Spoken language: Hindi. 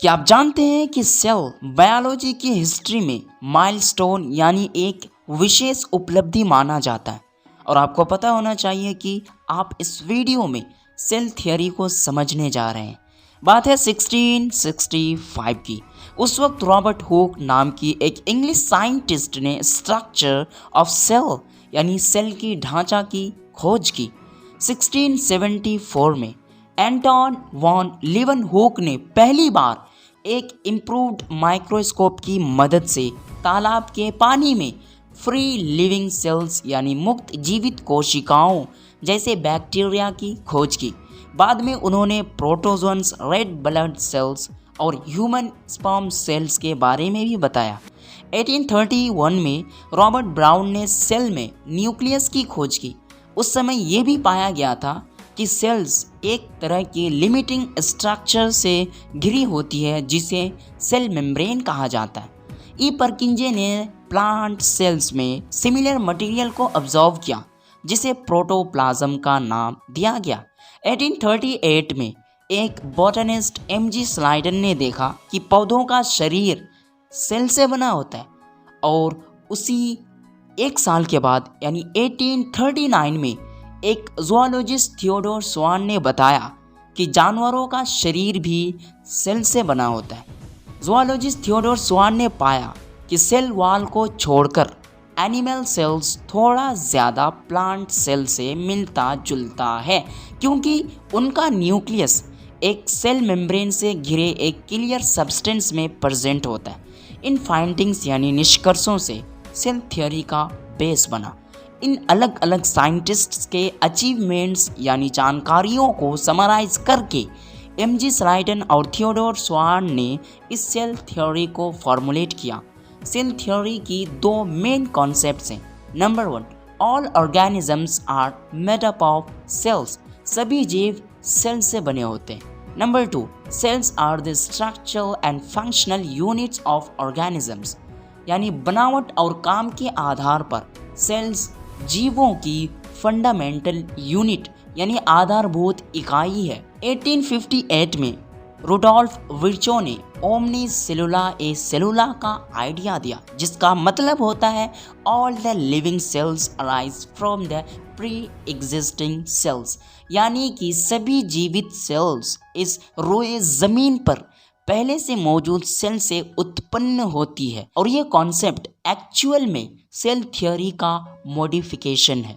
क्या आप जानते हैं कि सेल बायोलॉजी की हिस्ट्री में माइलस्टोन यानी एक विशेष उपलब्धि माना जाता है। और आपको पता होना चाहिए कि आप इस वीडियो में सेल थ्योरी को समझने जा रहे हैं। बात है 1665 की। उस वक्त रॉबर्ट हुक नाम की एक इंग्लिश साइंटिस्ट ने स्ट्रक्चर ऑफ सेल यानी सेल की ढांचा की खोज की। 1674 में एंटन वॉन लीeuwenhoek ने पहली बार एक इम्प्रूव्ड माइक्रोस्कोप की मदद से तालाब के पानी में फ्री लिविंग सेल्स यानी मुक्त जीवित कोशिकाओं जैसे बैक्टीरिया की खोज की। बाद में उन्होंने प्रोटोजोन्स, रेड ब्लड सेल्स और ह्यूमन स्पर्म सेल्स के बारे में भी बताया। 1831 में रॉबर्ट ब्राउन ने सेल में न्यूक्लियस की खोज की। उस समय ये भी पाया गया था कि सेल्स एक तरह की लिमिटिंग स्ट्रक्चर से घिरी होती है जिसे सेल मेम्ब्रेन कहा जाता है। ई परकिंजे ने प्लांट सेल्स में सिमिलर मटेरियल को ऑब्जर्व किया जिसे प्रोटोप्लाज्म का नाम दिया गया। 1838 में एक बॉटनिस्ट एमजी स्लाइडन ने देखा कि पौधों का शरीर सेल से बना होता है। और उसी एक साल के बाद यानी 1839 में एक ज़ूलॉजिस्ट थियोडोर स्वान ने बताया कि जानवरों का शरीर भी सेल से बना होता है। ज़ूलॉजिस्ट थियोडोर स्वान ने पाया कि सेल वॉल को छोड़कर एनिमल सेल्स थोड़ा ज़्यादा प्लांट सेल से मिलता जुलता है क्योंकि उनका न्यूक्लियस एक सेल मेम्ब्रेन से घिरे एक क्लियर सब्सटेंस में प्रेजेंट होता है। इन फाइंडिंग्स यानी निष्कर्षों से सेल थ्योरी का बेस बना। इन अलग अलग साइंटिस्ट्स के अचीवमेंट्स यानी जानकारियों को समराइज करके एमजी स्लाइडन और थियोडोर स्वान ने इस सेल थ्योरी को फॉर्मुलेट किया। सेल थ्योरी की दो मेन कॉन्सेप्ट्स हैं। Number 1, all organisms are made up of cells, सभी जीव सेल से बने होते हैं। Number 2, cells are the structural and functional units of organisms, यानी बनावट और काम के आधार पर सेल्स जीवों की फंडामेंटल यूनिट यानी आधारभूत इकाई है। 1858 में रुडोल्फ विर्चो ने ओमनी सेलुला ए सेलुला का आइडिया दिया जिसका मतलब होता है all the living cells arise from the pre existing cells, यानी कि सभी जीवित सेल्स इस रोए ज़मीन पर पहले से मौजूद सेल से उत्पन्न होती है। और ये कॉन्सेप्ट एक्चुअल में सेल थ्योरी का मॉडिफिकेशन है।